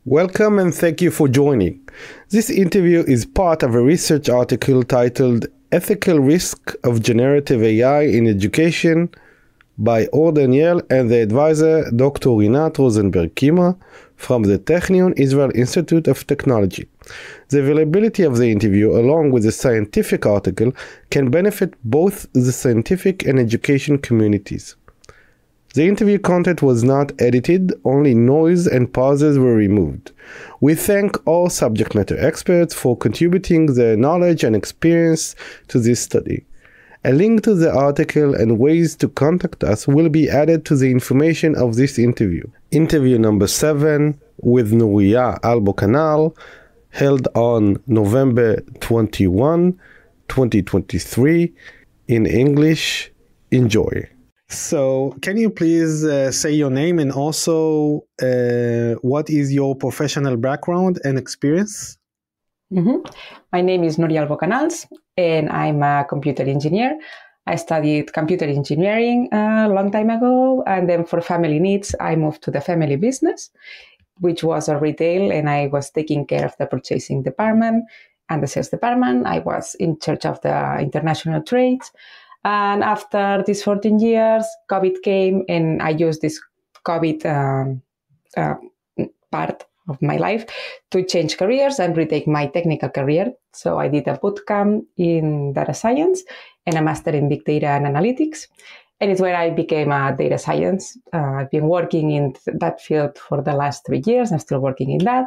Welcome and thank you for joining. This interview is part of a research article titled Ethical Risk of Generative AI in Education by Or Daniel and the advisor Dr. Rinat Rosenberg-Kima from the Technion Israel Institute of Technology. The availability of the interview along with the scientific article can benefit both the scientific and education communities. The interview content was not edited, only noise and pauses were removed. We thank all subject matter experts for contributing their knowledge and experience to this study. A link to the article and ways to contact us will be added to the information of this interview. Interview number 7 with Núria Albó Canal, held on November 21, 2023, in English. Enjoy. So, can you please say your name and also what is your professional background and experience? My name is Núria Albó Canals, and I'm a computer engineer. I studied computer engineering a long time ago, and then for family needs, I moved to the family business, which was a retail, and I was taking care of the purchasing department and the sales department. I was in charge of the international trades. And after these 14 years, COVID came, and I used this COVID part of my life to change careers and retake my technical career. So I did a bootcamp in data science and a master in big data and analytics. And it's where I became a data science. I've been working in that field for the last 3 years. I'm still working in that.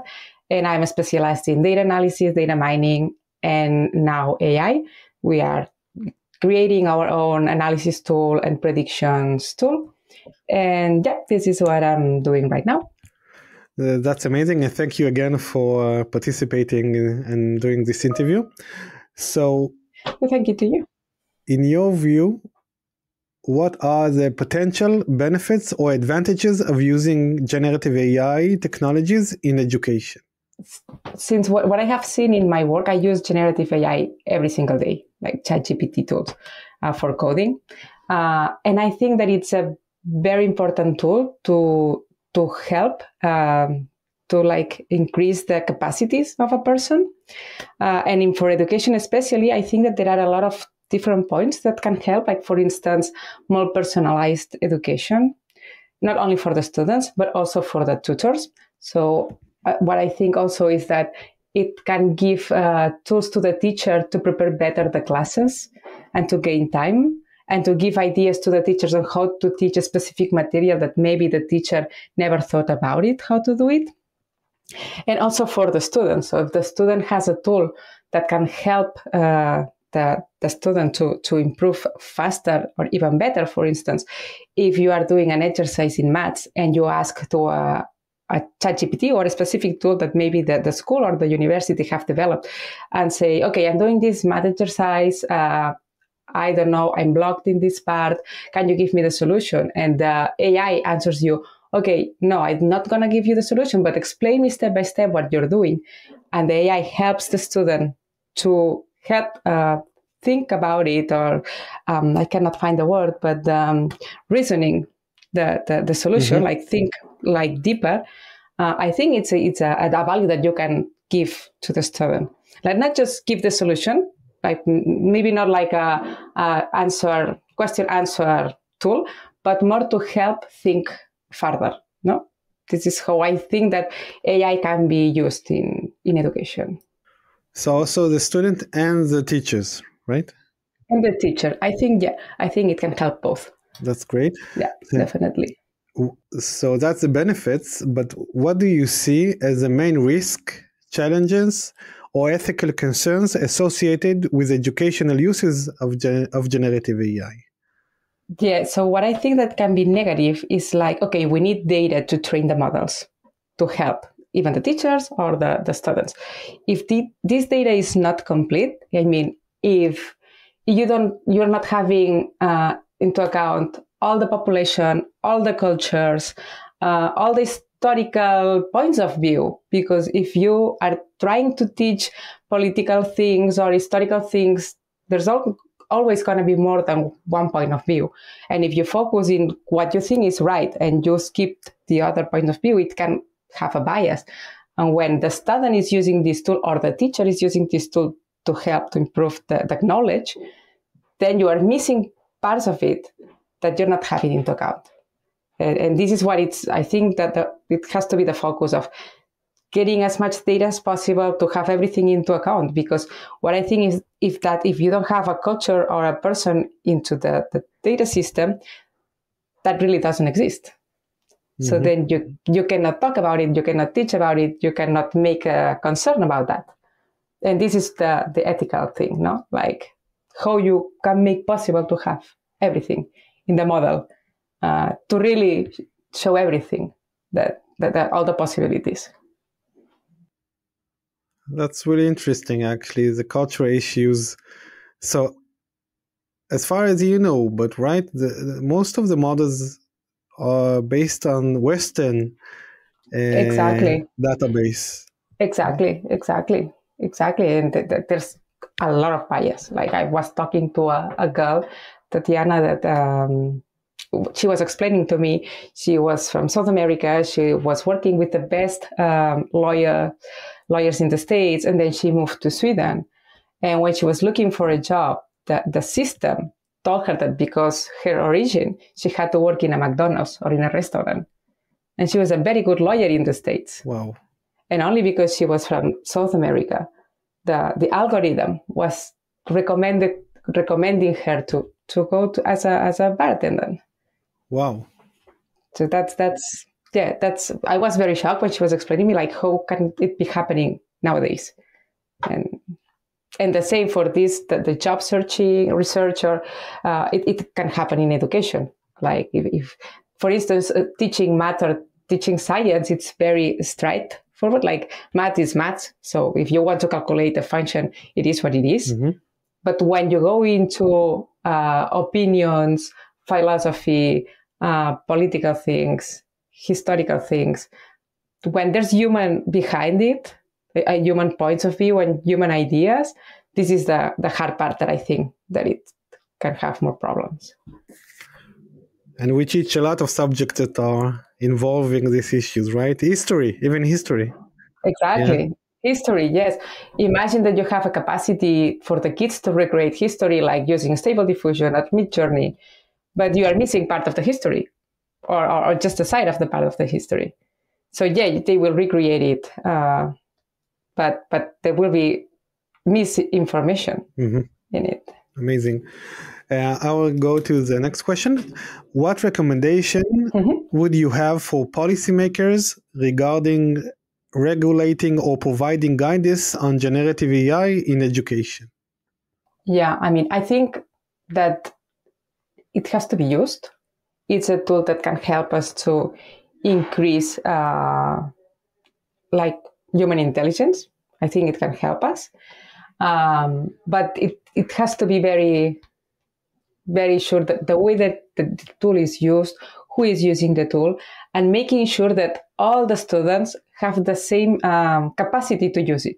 And I'm specialized in data analysis, data mining, and now AI. We are creating our own analysis tool and predictions tool. And yeah, this is what I'm doing right now. That's amazing. And thank you again for participating and doing this interview. So, well, thank you to you. In your view, what are the potential benefits or advantages of using generative AI technologies in education? Since what I have seen in my work, I use generative AI every single day, like ChatGPT tools for coding. And I think that it's a very important tool to help to increase the capacities of a person. And for education especially, I think that there are a lot of different points that can help, like for instance, more personalized education, not only for the students, but also for the tutors. So what I think also is that it can give tools to the teacher to prepare better the classes and to gain time, and to give ideas to the teachers on how to teach a specific material that maybe the teacher never thought about it, how to do it. And also for the students. So if the student has a tool that can help the student to improve faster or even better, for instance, if you are doing an exercise in maths and you ask to a ChatGPT or a specific tool that maybe the school or the university have developed, and say, okay, I'm doing this math exercise, I don't know, I'm blocked in this part, can you give me the solution? And the AI answers you, okay, no, I'm not going to give you the solution, but explain me step by step what you're doing. And the AI helps the student to help think about it, or I cannot find the word, but reasoning the solution, like think like deeper. I think it's a value that you can give to the student. Like not just give the solution, like maybe not like a question answer tool, but more to help think further. No, this is how I think that AI can be used in education. So also the student and the teachers, right? And the teacher, I think it can help both. That's great. Yeah, definitely. So that's the benefits, but what do you see as the main risk, challenges, or ethical concerns associated with educational uses of generative AI? Yeah, so what I think that can be negative is like, okay, we need data to train the models to help even the teachers or the students. If this data is not complete, I mean, if you're not having into account all the population, all the cultures, all the historical points of view, because if you are trying to teach political things or historical things, there's always going to be more than one point of view. And if you focus in what you think is right and you skip the other point of view, it can have a bias. And when the student is using this tool or the teacher is using this tool to help to improve the knowledge, then you are missing parts of it that you're not having into account. And this is what I think that it has to be the focus of getting as much data as possible to have everything into account. Because what I think is if you don't have a culture or a person into the data system, that really doesn't exist. So then you cannot talk about it, you cannot teach about it, you cannot make a concern about that. And this is the ethical thing, no? Like how you can make possible to have everything in the model to really show everything, that all the possibilities. That's really interesting, actually, the cultural issues. So as far as you know, but right, most of the models are based on Western database. Exactly. And there's a lot of bias. Like I was talking to a girl, Tatiana, that she was explaining to me, she was from South America. She was working with the best lawyers in the States, and then she moved to Sweden. And when she was looking for a job, the system told her that because her origin, she had to work in a McDonald's or in a restaurant. And she was a very good lawyer in the States. Wow. And only because she was from South America, the algorithm was recommending her to go as a bar attendant. Wow. So that's I was very shocked when she was explaining me, like, how can it be happening nowadays? And the same for this, the job searching research, or it can happen in education. Like if for instance, teaching math or teaching science, it's very straightforward. Like math is math. So if you want to calculate a function, it is what it is. But when you go into opinions, philosophy, political things, historical things, when there's human behind it, a human points of view and human ideas, this is the hard part that I think that it can have more problems. And we teach a lot of subjects that are involving these issues, right? History, even history. Exactly. Yeah. History, yes. Imagine that you have a capacity for the kids to recreate history, like using Stable Diffusion at Midjourney, but you are missing part of the history, or just a side of the part of the history. So yeah, they will recreate it, but there will be misinformation in it. Amazing. I will go to the next question. What recommendation would you have for policymakers regarding regulating or providing guidance on generative AI in education? Yeah, I mean, I think that it has to be used. It's a tool that can help us to increase like human intelligence. I think it can help us. But it has to be very, very sure that the way that the tool is used, who is using the tool, and making sure that all the students have the same capacity to use it.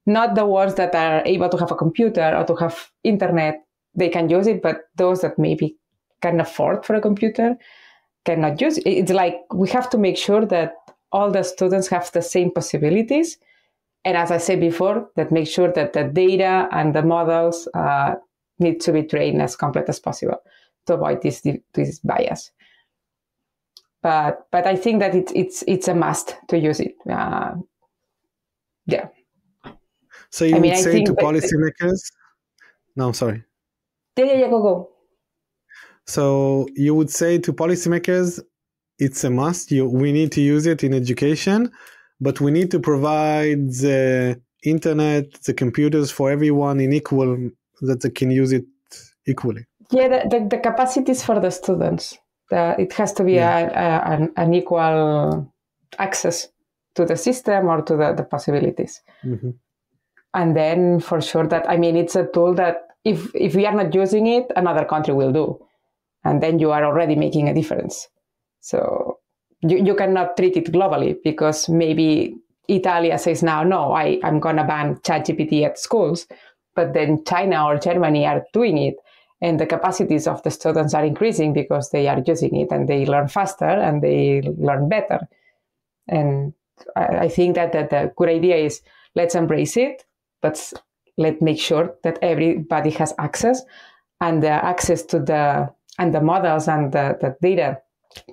Not the ones that are able to have a computer or to have internet, they can use it, but those that maybe can afford for a computer cannot use it. It's like we have to make sure that all the students have the same possibilities. And as I said before, that make sure that the data and the models need to be trained as complete as possible to avoid this bias. But I think that it's a must to use it. Yeah. So you would say to policymakers? No, sorry. Yeah, go. So you would say to policymakers, it's a must. We need to use it in education, but we need to provide the internet, the computers for everyone in equal, that they can use it equally. Yeah, the capacities for the students. It has to be an equal access to the system or to the possibilities. And then for sure that, I mean, it's a tool that if we are not using it, another country will do. And then you are already making a difference. So you cannot treat it globally because maybe Italy says now, no, I'm going to ban ChatGPT at schools. But then China or Germany are doing it. And the capacities of the students are increasing because they are using it and they learn faster and they learn better. And I think that the good idea is let's embrace it, but let's make sure that everybody has access, and the access to the models and the data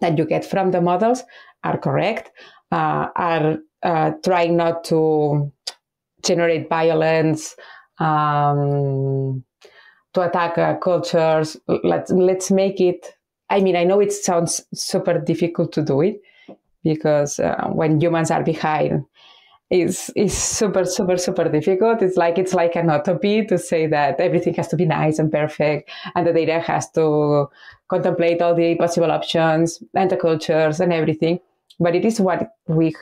that you get from the models are correct, are trying not to generate violence, to attack cultures. Let's make it. I mean, I know it sounds super difficult to do it because when humans are behind, is super difficult. It's like an utopia to say that everything has to be nice and perfect, and the data has to contemplate all the possible options and the cultures and everything. But it is what we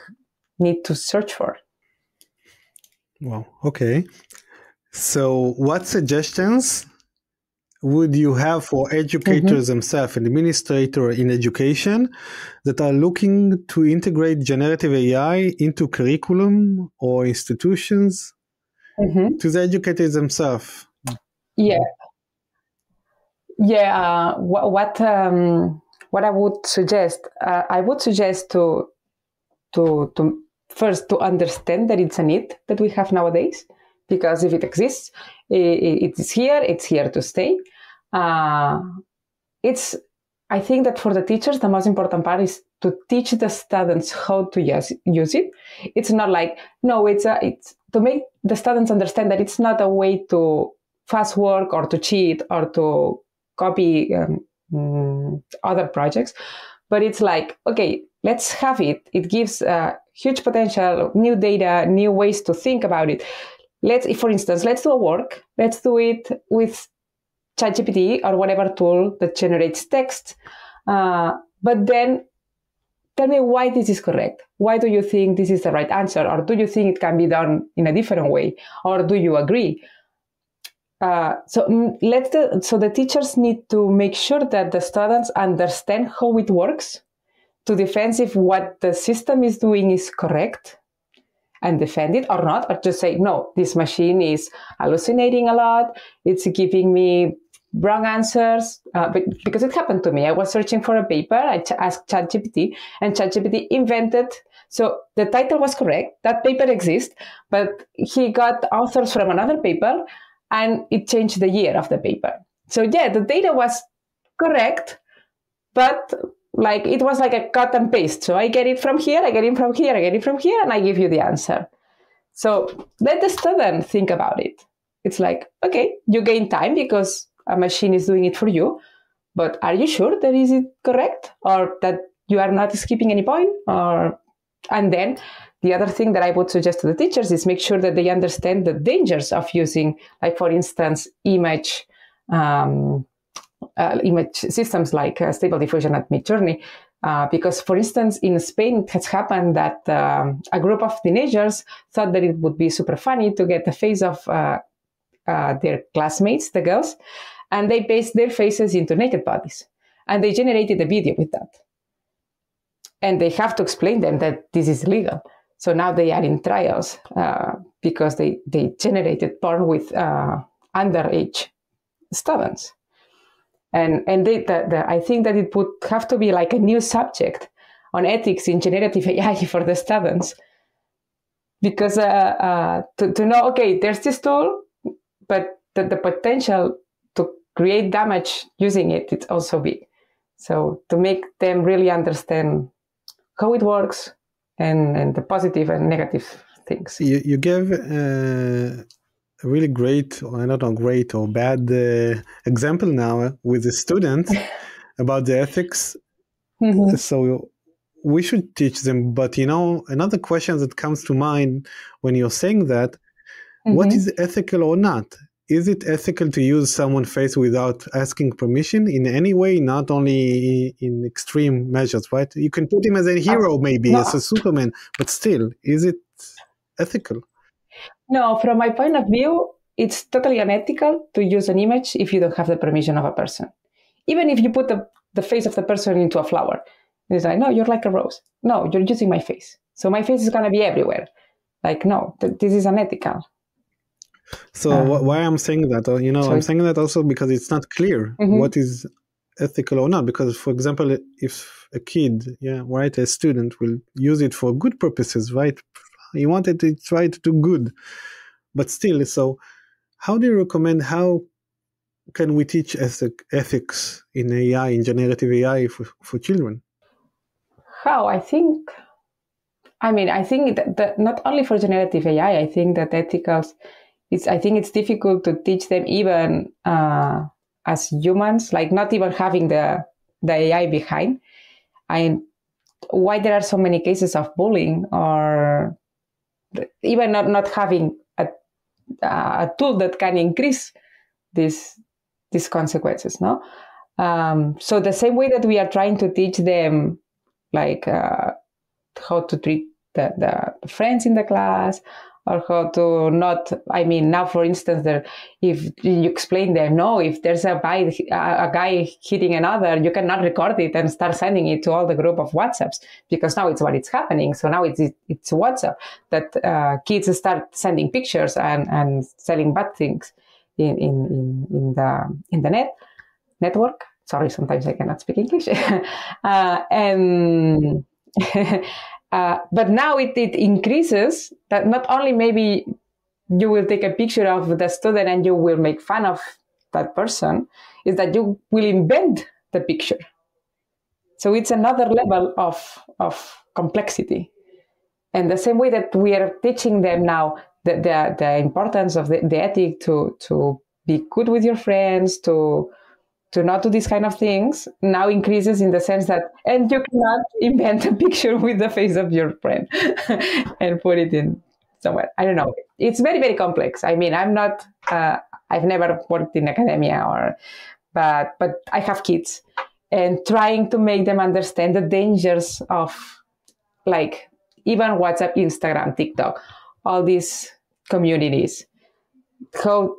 need to search for. Wow. Okay. So, what suggestions would you have for educators themselves and administrators in education that are looking to integrate generative AI into curriculum or institutions to the educators themselves? Yeah. What I would suggest, to first to understand that it's a need that we have nowadays, because if it exists, it's here to stay. I think that for the teachers, the most important part is to teach the students how to use it. It's not like, no, it's to make the students understand that it's not a way to fast work or to cheat or to copy other projects, but it's like, okay, let's have it. It gives huge potential, new data, new ways to think about it. For instance, let's do a work. Let's do it with ChatGPT or whatever tool that generates text. But then tell me why this is correct. Why do you think this is the right answer? Or do you think it can be done in a different way? Or do you agree? So the teachers need to make sure that the students understand how it works, to defend if what the system is doing is correct, and defend it or not, or just say, no, this machine is hallucinating a lot. It's giving me wrong answers. Because it happened to me. I was searching for a paper. I asked ChatGPT, and ChatGPT invented. So the title was correct. That paper exists, but he got authors from another paper, and it changed the year of the paper. So yeah, the data was correct, but like it was like a cut and paste. So I get it from here, I get it from here, I get it from here, and I give you the answer. So let the student think about it. It's like, okay, you gain time because a machine is doing it for you, but are you sure that is it correct, or that you are not skipping any point? And then the other thing that I would suggest to the teachers is make sure that they understand the dangers of using, like, for instance, image systems like Stable Diffusion and Midjourney. Because, for instance, in Spain, it has happened that a group of teenagers thought that it would be super funny to get the face of their classmates, the girls, and they pasted their faces into naked bodies. And they generated a video with that. And they have to explain them that this is illegal. So now they are in trials because they generated porn with underage students. And I think that it would have to be like a new subject on ethics in generative AI for the students. Because to know, okay, there's this tool, but the potential to create damage using it, it's also big. So to make them really understand how it works and the positive and negative things. You gave a really great, or I don't know, great or bad example now with the student about the ethics. So we should teach them. But, you know, another question that comes to mind when you're saying that, what is ethical or not? Is it ethical to use someone's face without asking permission in any way, not only in extreme measures, right? You can put him as a hero, maybe, as a Superman, but still, is it ethical? No, from my point of view, it's totally unethical to use an image if you don't have the permission of a person. Even if you put the face of the person into a flower, it's like, no, you're like a rose. No, you're using my face. So my face is going to be everywhere. Like, no, this is unethical. So why I'm saying that, you know, I'm saying that also because it's not clear what is ethical or not. Because, for example, if a kid, right, a student will use it for good purposes, right? He wanted to try to do good, but still. So, how do you recommend? How can we teach ethics in AI, in generative AI for children? How? I think that not only for generative AI, I think that ethicals, I think it's difficult to teach them even as humans, like not even having the AI behind. Why there are so many cases of bullying, or even not having a tool that can increase these consequences, no? So the same way that we are trying to teach them, like how to treat the friends in the class, or how to not, now, for instance, if you explain them, no, if there's a guy hitting another, you cannot record it and start sending it to all the group of WhatsApps, because now it's happening. So now it's WhatsApp that kids start sending pictures and selling bad things in the network. Sorry, sometimes I cannot speak English. But now it increases that not only maybe you will take a picture of the student and you will make fun of that person, is that you will invent the picture. So it's another level of complexity. And the same way that we are teaching them now the importance of the ethic to be good with your friends, to not do these kind of things, now increases in the sense that, and you cannot invent a picture with the face of your friend and put it in somewhere. I don't know. It's very, very complex. I'm not, I've never worked in academia but I have kids, and trying to make them understand the dangers of, like, even WhatsApp, Instagram, TikTok, all these communities, how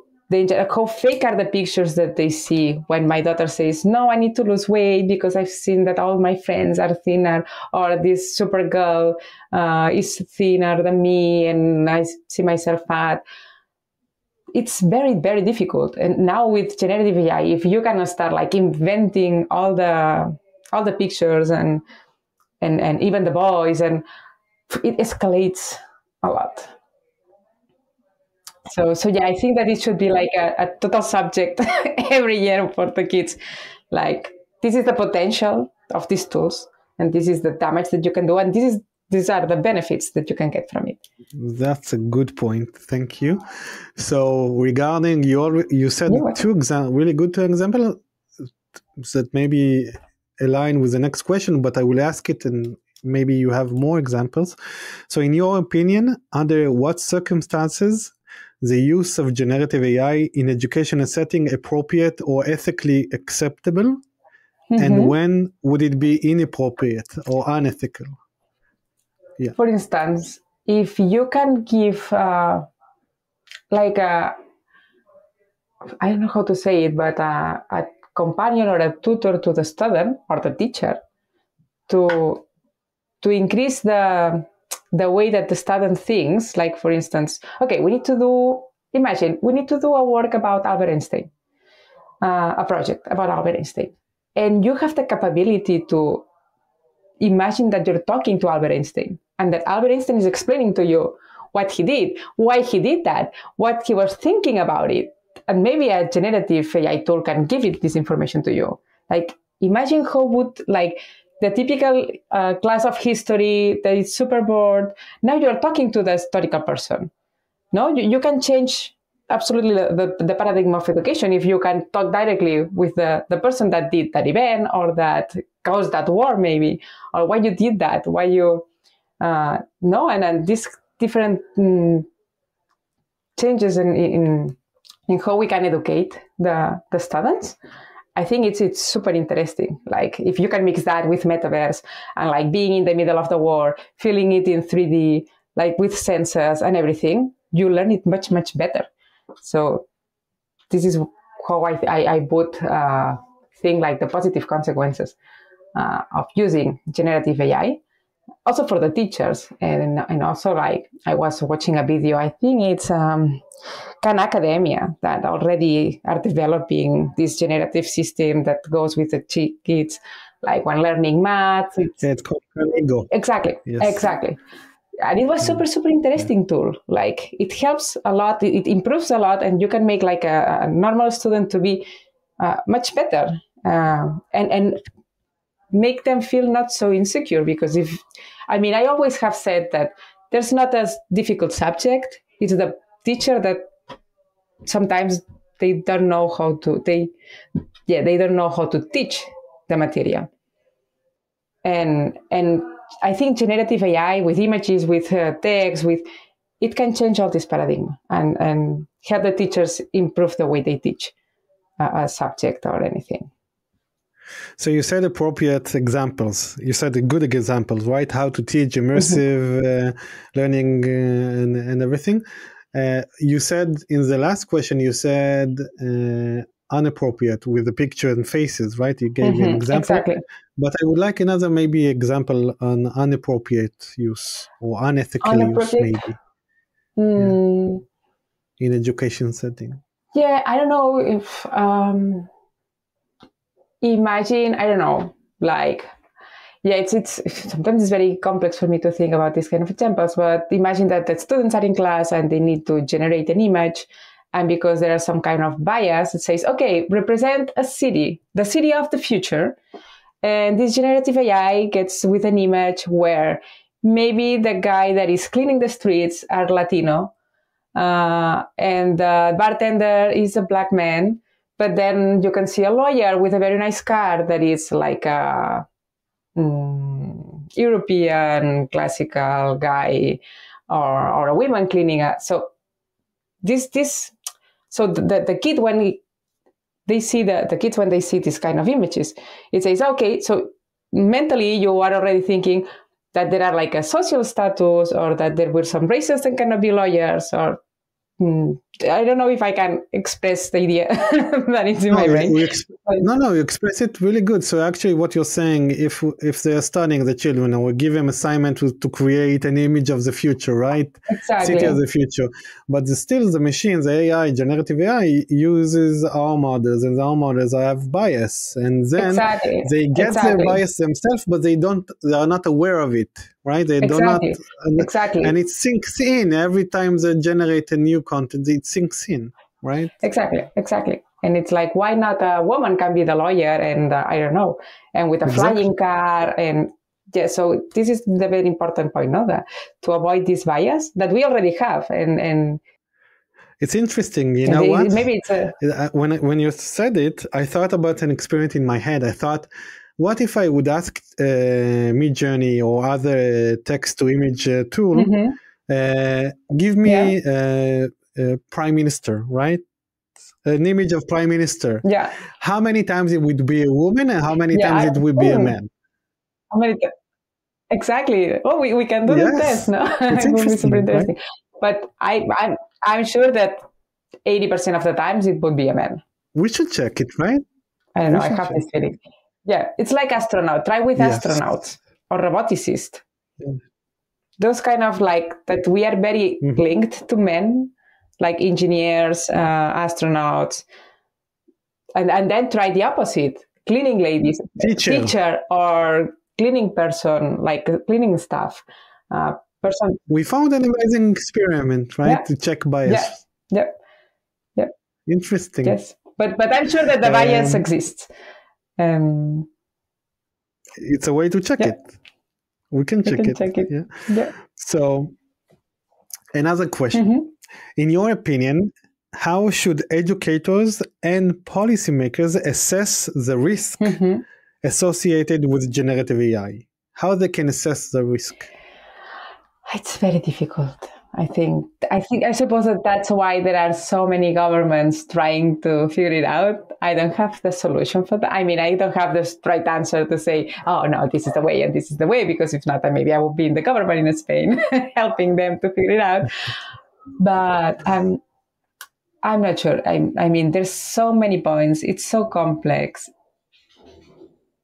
fake are the pictures that they see when my daughter says, no, I need to lose weight because I've seen that all my friends are thinner, or this super girl is thinner than me and I see myself fat. It's very, very difficult. And now with generative AI, if you can start like inventing all the pictures and even the boys, and it escalates a lot. So yeah, I think that it should be like a total subject every year for the kids. Like, this is the potential of these tools, and this is the damage that you can do, and these are the benefits that you can get from it. That's a good point. Thank you. So regarding you said two really good examples that maybe align with the next question, but I will ask it and maybe you have more examples. So in your opinion, under what circumstances the use of generative AI in educational setting appropriate or ethically acceptable, and when would it be inappropriate or unethical? Yeah. For instance, if you can give like I don't know how to say it, but a companion or a tutor to the student or the teacher to increase the way that the student thinks. Like, for instance, okay, we need to do a work about Albert Einstein, a project about Albert Einstein, and you have the capability to imagine that you're talking to Albert Einstein, and that Albert Einstein is explaining to you what he did, why he did that, what he was thinking about it. And maybe a generative AI tool can give it this information to you. Like, imagine how would, like, the typical class of history that is super bored. Now you're talking to the historical person. No, you can change absolutely the paradigm of education if you can talk directly with the person that did that event, or that caused that war, maybe, or why you did that, why you no, and these different changes in how we can educate the students. I think it's super interesting. Like, if you can mix that with metaverse and like being in the middle of the war, feeling it in 3D, like with sensors and everything, you learn it much, much better. So this is how I would think, like, the positive consequences of using generative AI. also for the teachers, and also like I was watching a video. I think it's Khan Academia that already are developing this generative system that goes with the kids, like when learning math. It's called Ego. Exactly, Yes. exactly. And it was super interesting tool. Like it helps a lot, it improves a lot, and you can make like a normal student to be much better, and make them feel not so insecure. Because I always have said that there's not a difficult subject. It's the teacher that sometimes they don't know how to they don't know how to teach the material. And I think generative AI with images, with text, with it can change all this paradigm and help the teachers improve the way they teach a subject or anything. So you said appropriate examples. You said good examples, right? How to teach immersive learning and everything. You said in the last question, you said inappropriate with the picture and faces, right? You gave an example. Exactly. But I would like another maybe example on inappropriate use or unethical use, maybe. In education setting. Yeah, I don't know if imagine, I don't know, like, yeah, it's sometimes it's very complex for me to think about these kind of examples, but imagine that the students are in class and they need to generate an image, and because there are some kind of bias, it says, okay, represent a city, the city of the future, and this generative AI gets with an image where maybe the guy that is cleaning the streets are Latino, and the bartender is a black man, but then you can see a lawyer with a very nice car that is like a European classical guy, or a woman cleaning a. So the kid when they see the kids when they see this kind of images, it says, okay, so mentally you are already thinking that there are like a social status, or that there were some races that cannot be lawyers, or I don't know if I can express the idea that is in my brain. You express it really good. So actually what you're saying, if they're studying the children, or give them assignment to create an image of the future, right? Exactly. City of the future. But still the machines, the AI, generative AI, uses our models, and our models have bias. And then they get their bias themselves, but they are not aware of it, right? They do not. Exactly. And it sinks in every time they generate a new content, it sinks in, right? Exactly. And it's like, why not a woman can be the lawyer, and I don't know, and with a flying car, and yeah. So this is the very important point, no? That to avoid this bias that we already have, and it's interesting, you know what? Maybe it's when you said it, I thought about an experiment in my head. I thought, what if I would ask Midjourney or other text-to-image tool, give me Prime Minister, right? An image of Prime Minister. Yeah. How many times it would be a woman, and how many times it would be a man? How many? Exactly. Oh, we can do the test, no? It's it would be super interesting. Right? But I'm sure that 80% of the times it would be a man. We should check it, right? I don't know. I have this feeling. Yeah, it's like astronaut. Try with astronauts or roboticists. Yeah. Those kind of like that we are very linked to men, like engineers, astronauts, and then try the opposite: cleaning ladies, teacher, or cleaning person, like cleaning staff. Person. We found an amazing experiment, right, to check bias. Yeah. Interesting. Yes, but I'm sure that the bias exists. It's a way to check it. We can check it. Yeah. So, another question. In your opinion, how should educators and policymakers assess the risk associated with generative AI? How they can assess the risk? It's very difficult. I suppose that's why there are so many governments trying to figure it out. I don't have the solution for that. I mean, I don't have the right answer to say, oh, no, this is the way and this is the way, because if not, then maybe I would be in the government in Spain helping them to figure it out. But I'm not sure. I mean, there's so many points. It's so complex.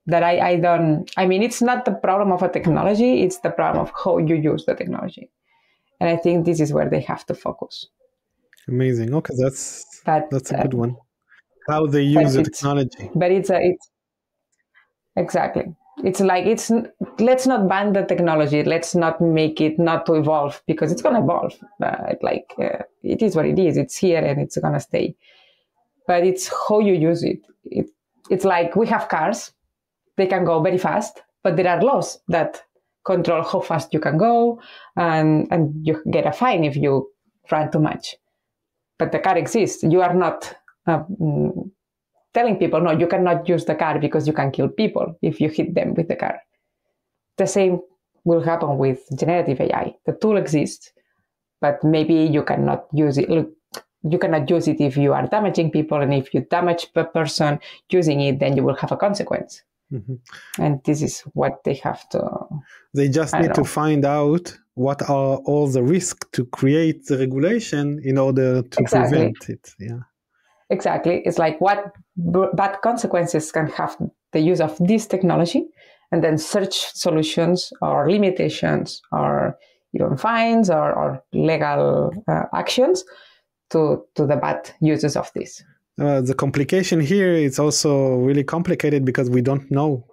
that I don't, I mean, it's not the problem of a technology, it's the problem of how you use the technology. And I think this is where they have to focus. Amazing. Okay, that's a good one. How they use the technology. But it's exactly. It's like, let's not ban the technology. Let's not make it not to evolve, because it's going to evolve. It is what it is. It's here and it's going to stay. But it's how you use it. It's like we have cars. They can go very fast, but there are laws that control how fast you can go, and you get a fine if you run too much. But the car exists. You are not telling people, no, you cannot use the car because you can kill people if you hit them with the car. The same will happen with generative AI. The tool exists, but maybe you cannot use it. Look, you cannot use it if you are damaging people, and if you damage a person using it, then you will have a consequence. Mm-hmm. And this is what they have to... They just need to find out what are all the risks to create the regulation in order to prevent it. Yeah. Exactly. It's like what bad consequences can have the use of this technology, and then search solutions or limitations or even fines or legal actions to the bad uses of this. The complication here is also really complicated because we don't know,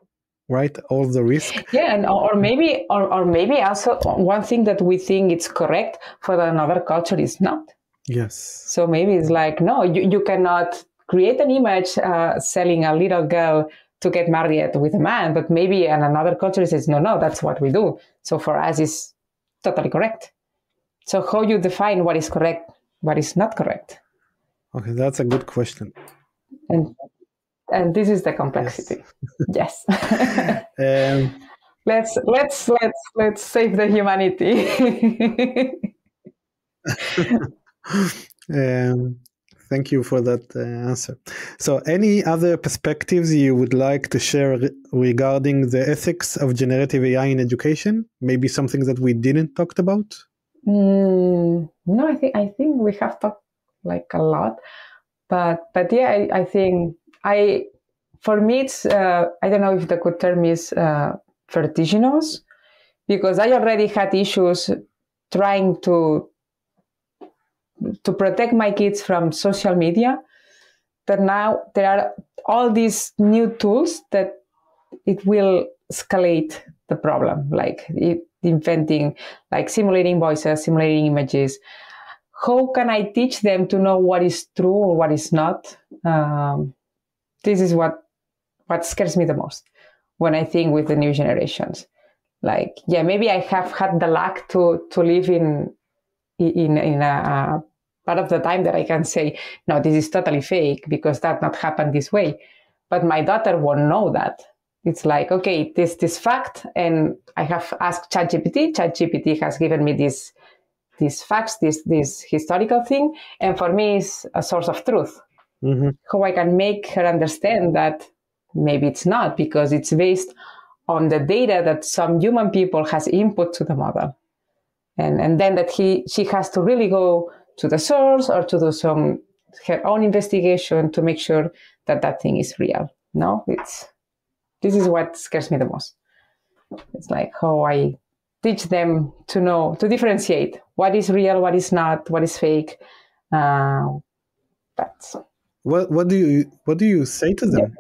right, all the risk. Yeah, and or maybe also one thing that we think it's correct for another culture is not. Yes. So maybe it's like, no, you cannot create an image selling a little girl to get married with a man, but maybe in another culture says, no, that's what we do. So for us, it's totally correct. So how you define what is correct, what is not correct? Okay, that's a good question. And this is the complexity. Yes. Let's save the humanity. Thank you for that answer. So any other perspectives you would like to share regarding the ethics of generative AI in education? Maybe something that we didn't talk about? No, I think we have talked like a lot, but yeah, I think for me it's I don't know if the good term is vertiginous, because I already had issues trying to protect my kids from social media, that now there are all these new tools that it will escalate the problem, like inventing, like simulating voices, simulating images. How can I teach them to know what is true or what is not? This is what scares me the most when I think with the new generations. Like, yeah, maybe I have had the luck to live in a part of the time that I can say, no, this is totally fake because that not happened this way. But my daughter won't know that. It's like, okay, this fact, and I have asked ChatGPT. ChatGPT has given me these facts, this historical thing, and for me it's a source of truth. Mm-hmm. How I can make her understand that maybe it's not, because it's based on the data that some human people has input to the model. And then that she has to really go to the source or to do her own investigation to make sure that thing is real. No, this is what scares me the most. It's like how I teach them to know, to differentiate what is real, what is not, what is fake. What do you say to them,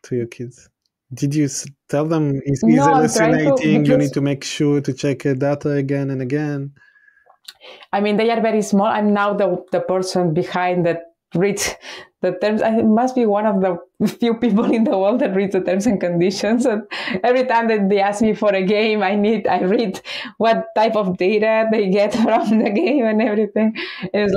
to your kids? Did you tell them he's hallucinating? You need to make sure to check data again and again. I mean, they are very small. I'm now the person behind that reads the terms. I must be one of the few people in the world that reads the terms and conditions. And every time that they ask me for a game, I read what type of data they get from the game and everything. It's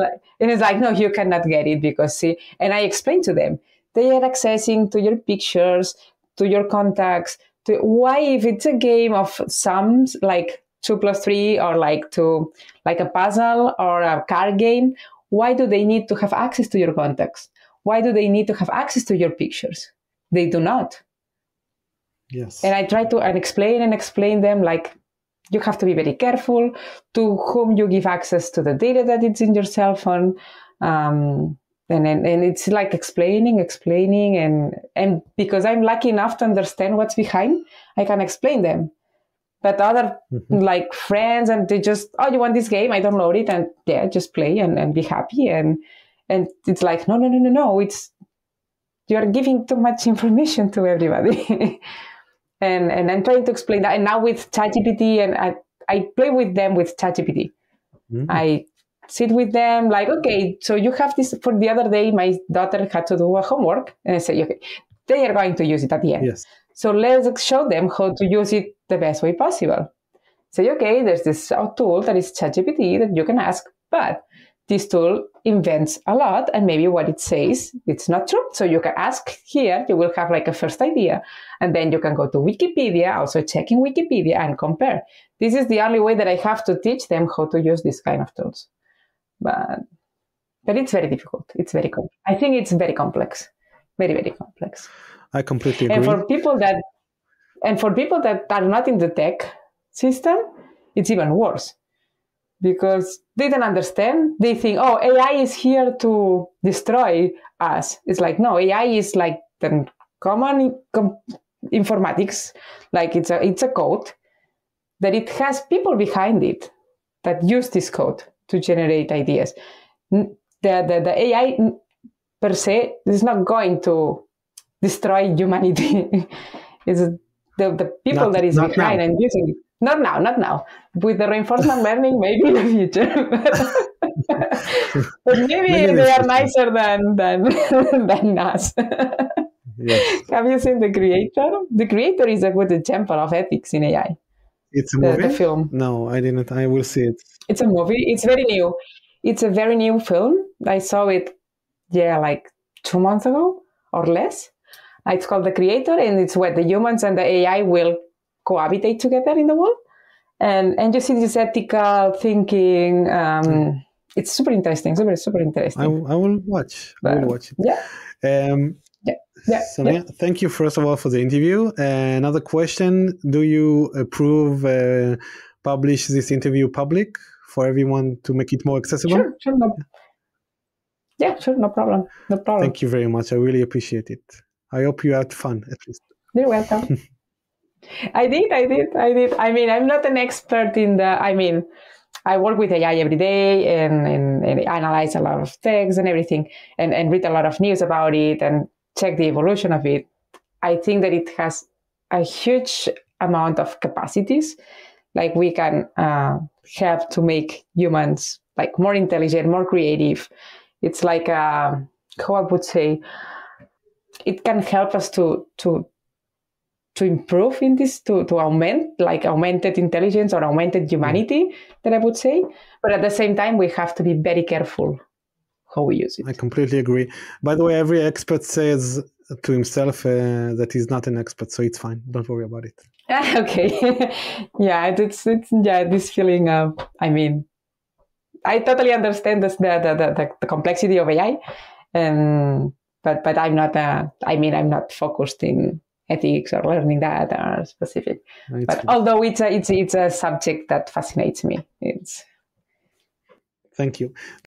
like, no, you cannot get it because see. And I explain to them, they are accessing to your pictures, to your contacts. Why, if it's a game of sums, like 2 + 3, or like a puzzle or a card game, why do they need to have access to your contacts? Why do they need to have access to your pictures? They do not. Yes. And I try to explain them, like, you have to be very careful to whom you give access to the data that it's in your cell phone. And it's like explaining, and because I'm lucky enough to understand what's behind, I can explain them. But other like friends, and they just, oh, you want this game? I download it, and yeah, just play and be happy. And it's like, no, it's, you're giving too much information to everybody. and I'm trying to explain that. And now with ChatGPT, and I play with them with ChatGPT. I sit with them like, okay, so you have this. For the other day, my daughter had to do a homework, and I say, okay, they are going to use it at the end. Yes. So let's show them how to use it the best way possible. Say, okay, there's this tool that is ChatGPT that you can ask, but this tool invents a lot, and maybe what it says, it's not true. So you can ask here, you will have like a first idea, and then you can go to Wikipedia, also check in Wikipedia and compare. This is the only way that I have to teach them how to use this kind of tools. But it's very difficult. It's very complex. I think it's very complex. Very, very complex. I completely agree. And for people that are not in the tech system, it's even worse. Because they don't understand. They think, oh, AI is here to destroy us. It's like, no, AI is like the common informatics. Like it's a code that it has people behind it that use this code to generate ideas. The AI per se is not going to destroy humanity. It's the people that is behind and using it. Not now. With the reinforcement learning, maybe in the future. But maybe they are nicer than us. Yes. Have you seen The Creator? The Creator is a good example of ethics in AI. It's a movie? The film. No, I didn't. I will see it. It's a movie. It's very new. It's a very new film. I saw it, like 2 months ago or less. It's called The Creator, and it's where the humans and the AI will cohabitate together in the world. And you see this ethical thinking. It's super interesting, super interesting. I will watch. I will watch it. Yeah. Sonia, thank you first of all for the interview. Another question: do you approve publish this interview public for everyone to make it more accessible? Sure. No. Yeah, sure, no problem. Thank you very much. I really appreciate it. I hope you had fun at least. You're welcome. I did. I mean, I'm not an expert in I work with AI every day and analyze a lot of text and everything and read a lot of news about it and check the evolution of it. I think that it has a huge amount of capacities. Like we can help to make humans like more intelligent, more creative. It's like, how I would say, it can help us to improve in this, to augment, like augmented intelligence or augmented humanity, that I would say. But at the same time, we have to be very careful how we use it. I completely agree. By the way, every expert says to himself that he's not an expert, so it's fine. Don't worry about it. Okay. Yeah, it's this feeling of, I totally understand the complexity of AI, but I'm not I'm not focused in ethics or learning that or specific. But although it's a subject that fascinates me, Thank you.